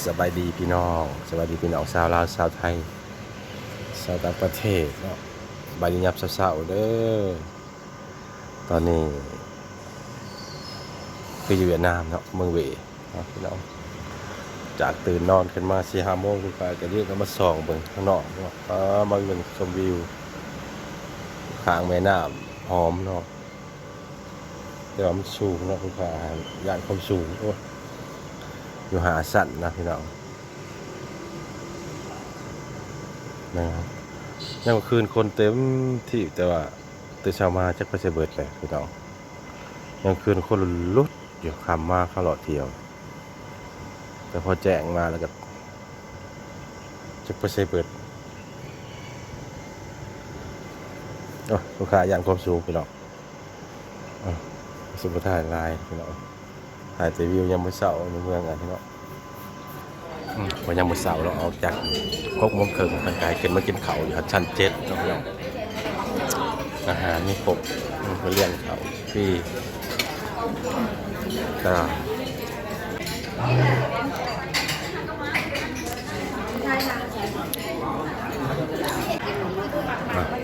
สบายดีพี่น้องสบายดีพี่น้องชาวลาวชาวไทยชาวต่างประเทศเนาะสบายดียับเศร้าๆเด้อตอนนี้คืออยู่เวียดนามเนาะเมืองเวเนาะพี่น้องจากตื่นนอนขึ้นมา4-5 โมงขึ้นไปก็เรียกกันมาส่องเบิ่งข้างนอกเนาะมาเบิ่งชมวิวข้างแม่น้ำหอมเนาะแต่ว่ามันสูงเนาะคุณพาย่านความสูงโอ้อยู่หาสั่นนะพี่น้องนะครับยังคืนคนเต็มที่แต่ว่าตื่นเช้ามาจักไปเสเบิดเลยพี่น้องยังคืนคนลุดอยู่คำมาเข้าหลอดเที่ยวแต่พอแจ้งมาแล้วก็จักไปเสเบิดโอ้ลูกค้าย่านความสูงพี่น้องสุภาพถ่ายลายพี่น้องถ่ายแต่วิวยังไม่เศร้าในเมืองอ่ะพี่น้องพอยังไม่เศร้าเราออกจาก6 โมงครึ่งทางกายขึ้นมากินเขาอยู่ชั้น7พี่น้องอาหารมีครบมาเลี้ยงเขาพี่ก็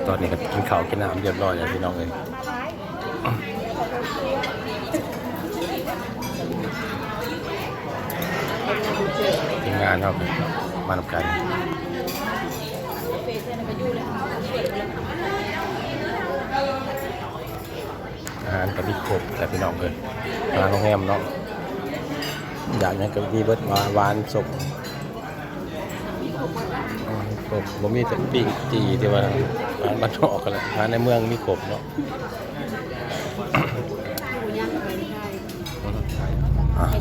ตอนนี้ก็กินข้าวกินน้ำเรียบร้อยแล้วพี่น้องเลยทีมงานครับมาทำกันอาหารก็มีครบแต่พี่น้องเลยมาโรงแรมเนาะอย่างนี้ก็มีเบิดมาหวานสุกครบบ่มีแต่ปิ้งจีที่ว่าร้านบ้านนอกกันแหละร้านในเมืองมีครบเนาะ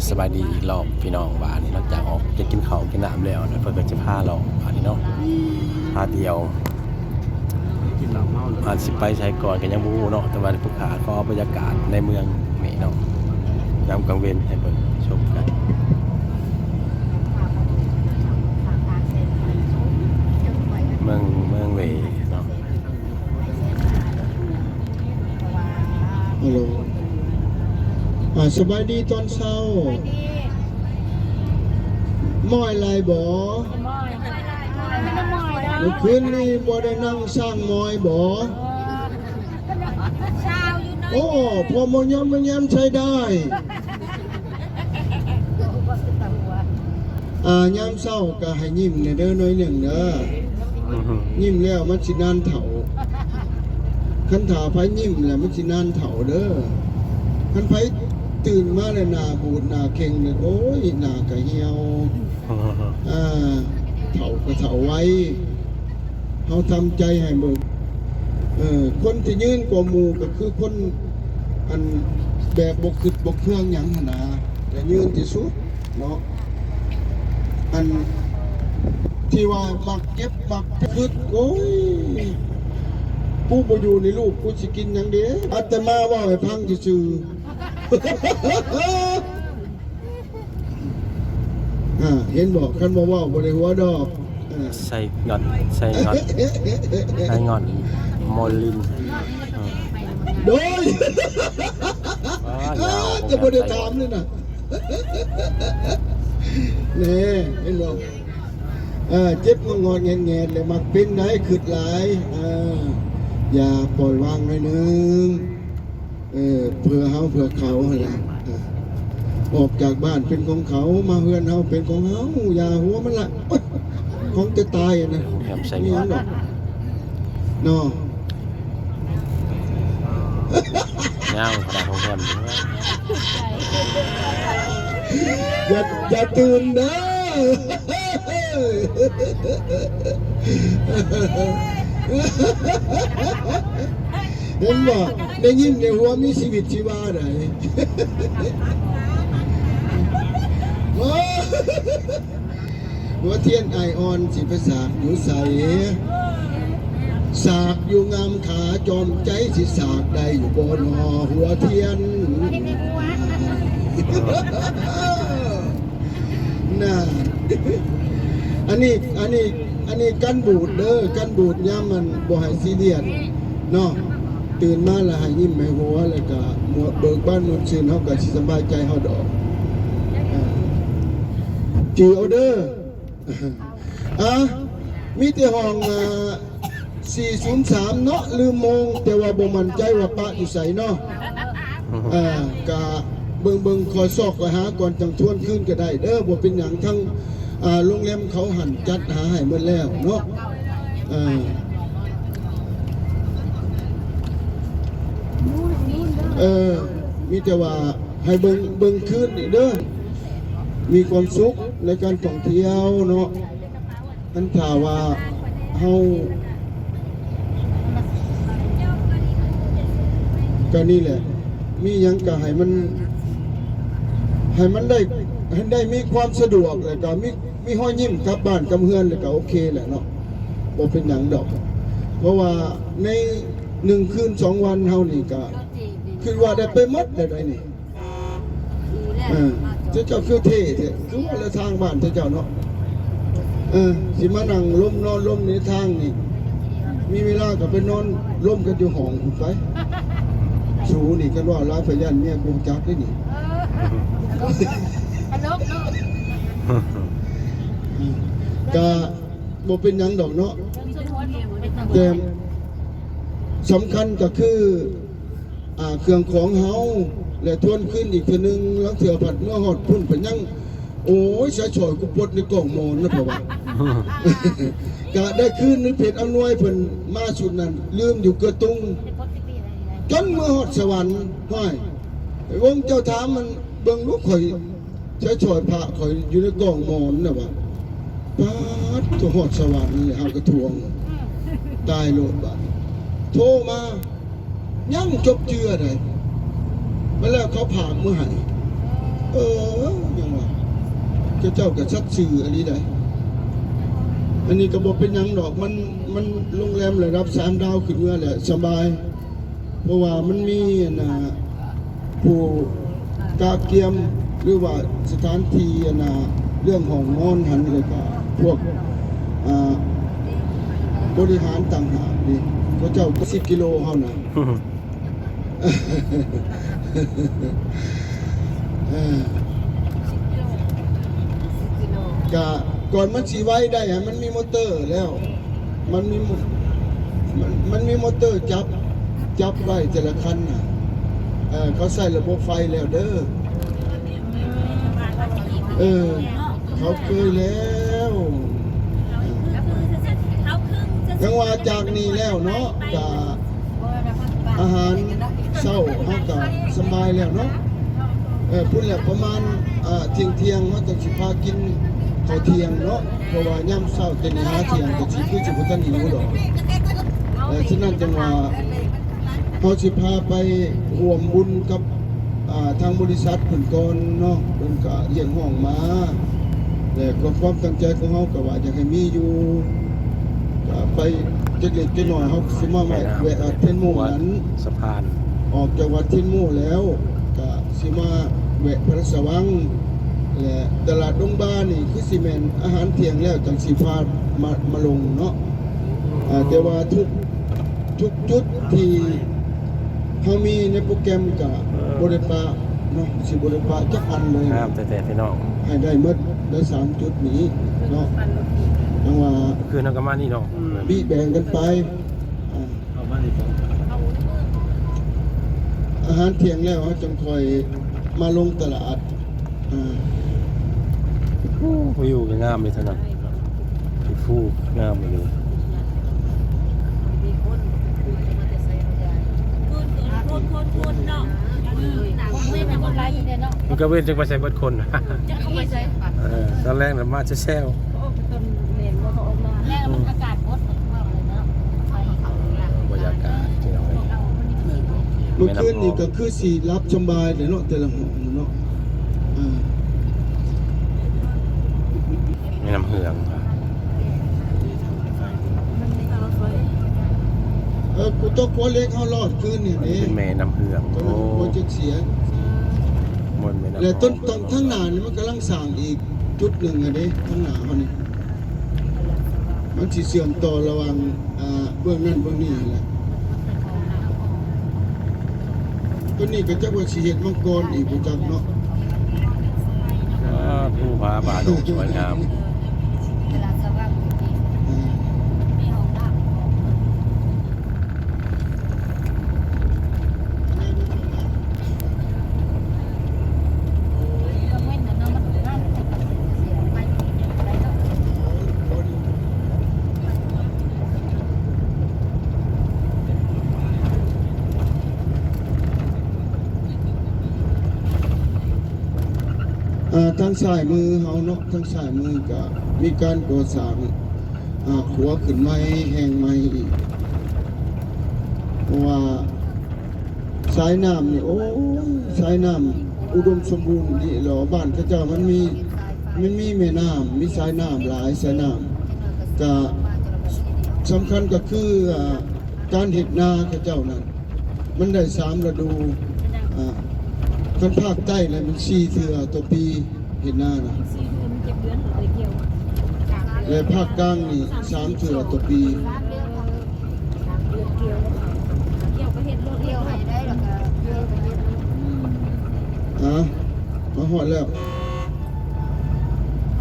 สบายดีอีกรอบพี่น้องบ้านหลังจากออกจะกินข้าวกินน้ำแล้วนะเพื่อนก็จะพาเราอันนี้เนาะพาเดียวอาจสิไปใช้ก่อนกันยังบูเนาะแต่ว่าผู้ขาก็บรรยากาศในเมืองนี่เนาะยามกลางเว้นให้เบิ่งชมกันเมืองเวเนาะฮัลโหลสบายดีตอนเช้าม้อยลายบ่เมื่อคืนนี้บ่ได้นั่งสร้างม้อยบ่โอ้พอมยำใช้ได้ยามเช้าก็ให้ยิ้มเด้อหน่อยหนึ่งเด้อยิ้มแล้วมันสินานเฒ่าคันถาไผยิ้มแล้วมันสินานเฒ่าเด้อคันไผตื่นมาเลยหน้าบูดหน้าเข่งเลยโอ้ยหน้าก็เหี่ยวเฒ่าก็เฒ่าไว้เขาทำใจให้มึงคนที่ยืนกว่าหมู่ก็คือคนอันแบบบกขึ้นบกเครื่องอย่างหนาแต่ยืนที่สุดเนาะอันที่ว่าบักเก็บบักพึกโอ้ยผู้บ่อยู่ในลูกกูสิกินอย่างเดียวอาตมาว่าให้พังซื่อเห็นบอกคันบ่ว่าบ่ได้หัวดอกใส่งอนโมลินโดยจะบ่ได้ถามเลยนะนี่เห็นบอกเจ็บงอนแงนเลยมักเป็นได้ขึ้นหลายอย่าปล่อยวางหน่อยนึงเพื่อเขาแหละออกจากบ้านเป็นของเขามาเฮือนเขาเป็นของเขาอย่าหัวมันละของจะตายนะนี่ยังดอกเนาะย่างขนาดของแฮมอย่าตื่นนะเห็นบ่ได้ยินในหัวมีชีวิตชีวาไหนหัวเทียนไอออนสิภาษาอยู่ใสสากอยู่งามขาจอมใจสิสากได้อยู่บนหอหัวเทียนน่ะอันนี้กันบูดเด้อกันบูดย่ามันบ่ให้ซีเรียสเนาะตื่นมาแล้วให้ยิ้มให้หัวแล้วก็เบิกบ้านมุ่นชื่นเฮาก็สิสบายใจเฮาดอกจ จือเอาเด้ออ่ะมีแต่ห้อง403เนาะลืมโมงแต่ว่าบ่มั่นใจว่าปะอยู่ไสเนาะกะเบิ่งคอยซอกคอยหาก่อนจังทวนขึ้นก็ได้เด้อบ่เป็นหยังทั้งโรงแรมเขาหันจัดหาให้หมดแล้วเนาะมีแต่ว่าให้เบิ่งขึ้นอีกเด้อมีความสุขในการท่องเที่ยวเนาะมันถ้าว่าเฮาก็นี่แหละมีหยังก็ให้มันได้มีความสะดวกแล้วก็มีห้อยยิ้มกลับบ้านกลับเฮือนแล้วก็โอเคแหละเนาะบ่เป็นหยังดอกเพราะว่าใน1 คืน 2 วันเฮานี่ก็คือว่าได้ไปหมดได้นี่เจ้าคือเท่คือว่าละทางบ้านเจ้าเนาะสิมานั่งล้มนอนล้มในทางนี่มีเวลาก็ไปนอนล้มกันอยู่ห้องไปสูนี่กันว่าร้ายพยันเนี่ยกูจักได้นี่ก็บ่เป็นหยังดอกเนาะแต่สำคัญก็คือเครื่องของเฮาและทวนขึ้นอีกทีนึงแล้วเถื่อผัดเมื่อหอดพุ่นเป็นยังโอ้ยใช้ฉอยกูปลดในกล่องมอนนะเพราะว่าก็ได้ขึ้นในเพจอำนวยเพิ่นมาสุดนั้นลืมอยู่เกระตุงจนเมื่อหอดสวรรค์ห้อยวงเจ้าถามมันเบิ่งลูกข่อยใช้ฉอยพระข่อยอยู่ในกล่องมอนนะว่าป๊าดตัวหอดสวรรค์เลยเอากระทวงตายโลดบาดโทรมายังจบเจือได้มาแล้วเขาผ่าเมื่อไหร่ยังว่าเจ้ากับชัดชื่ออันนี้ได้อันนี้ก็บอกเป็นยังดอกมันโรงแรมระดับ3 ดาวขึ้นเมื่อแหละสบายเพราะว่ามันมีผู้กาเกียมหรือว่าสถานที่เรื่องของนอนหันเลยก็พวกบริหารต่างหากนี่เขาเจ้าก็10 กิโลเท่านั้นก่อนมันสีไว้ได้ฮะมันมีมอเตอร์แล้วมันมีมอเตอร์จับไว้แต่ละคันน่ะเขาใส่ระบบไฟแล้วเด้อเขาเคยแล้วยังว่าจากนี้แล้วเนาะอาหารเศร้าเขาก็สบายแล้วเนาะพูดแล้วประมาณเที่ยงเขาจะสิพากินข้าวเที่ยงเนาะเพราะว่าย่ำเศร้าจะนี่หาเที่ยงก็สิคือสิบ่ทันหิวดอกฉะนั้นจังว่าเขาสิพาไปร่วมบุญกับทางบริษัทเพิ่นก่อนเนาะเพิ่นก็เลี้ยงห้องมาแต่ความตั้งใจของเขาก็ว่าอยากให้มีอยู่ก็ไปเล็กๆน้อยๆเขาสิมาแวะเทนโมนั้นสะพานออกจากวัดเทนโมแล้วก็สิมาแวะพระสวังและตลาดดงบ้านนี่คือสิแม่นอาหารเที่ยงแล้วจังสิพามาลงเนาะแต่ว่าทุกจุดที่เขามีในโปรแกรมกับบริปะเนาะสิบริปะจักอันเลยครับแต่พี่น้องให้ได้หมดได้3 จุดนี้เนาะจังว่าคือนักมานี่เนาะบีแบ่งกันไปอาหารเที่ยงแล้วเขาจังคอยมาลงตลาดวิวก็งามเลยท่านั้นฟูงามเลยมันก็เว้นจึงไปใส่เบิดคนตอนแรกน่ะมาจะแซวอากาศงดมากเลยเนาะบรรยากาศที่เราเมื่อคืนนี่ก็คือสีรับสบายเลยเนาะแต่ละห้องเนาะมีน้ำเหืองกูต้องกลัวเล็กเขารอดคืนนี่เป็นแม่น้ำเหืองโอ้โหจะเสียและต้นทั้งหนานี่มันกำลังสร้างอีกจุดหนึ่งอะเด้ทั้งหนาเขานี่มันสิเสื่อมต่อระหว่างเบื้องนั้นเบื้องนี้แหละตัวนี้ก็จะว่าสิเฮ็ดมังกรอีกประจักเนาะ ผู้พาป่าดงสวยงาม เวลาสว่างจริง เออ ๆมีห้องน้ำของก็เว้นแต่น้องมันน่าจะเป็นเสียไปอะไรเนาะ ทางซ้ายมือเฮาเนาะทางซ้ายมือก็มีการก่อสร้างขัวขึ้นไม้แห้งไม้อีกเพราะว่าสายน้ำนี่โอ้ยสายน้ำอุดมสมบูรณ์นี่เหรอบ้านเขาเจ้ามันมีแม่น้ำมีสายน้ำหลายสายน้ำก็สำคัญก็คือการเห็ดนาเขาเจ้านั้นมันได้3 ฤดูกันภาคใต้เลยมัน4 เทื่อต่อปีเห็ดนานะ ซีคือมัน7 เดือนเลยเกี่ยว และภาคกลางนี่3 เทื่อต่อปี 3 เดือนเกี่ยวก็เฮ็ดรถเกี่ยวให้ได้แล้วก็เกี่ยวไปเฮ็ด มาหอดแล้ว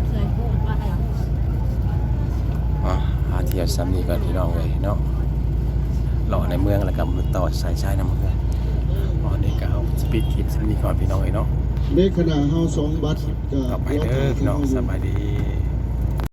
ใส่โป่งว่าให้ หาเที่ยวซ้ำนี่ก่อนพี่น้องเลยเนาะเลาะในเมืองแล้วก็มาต่อสายชายน้ำเมืองวันนี้ก็เอาสปีดคลิปซ้ำนี่ก่อนพี่น้องเลยเนาะ ในขณะเฮา2 บัตรก็ ต่อไปเด้อพี่น้องสบายดี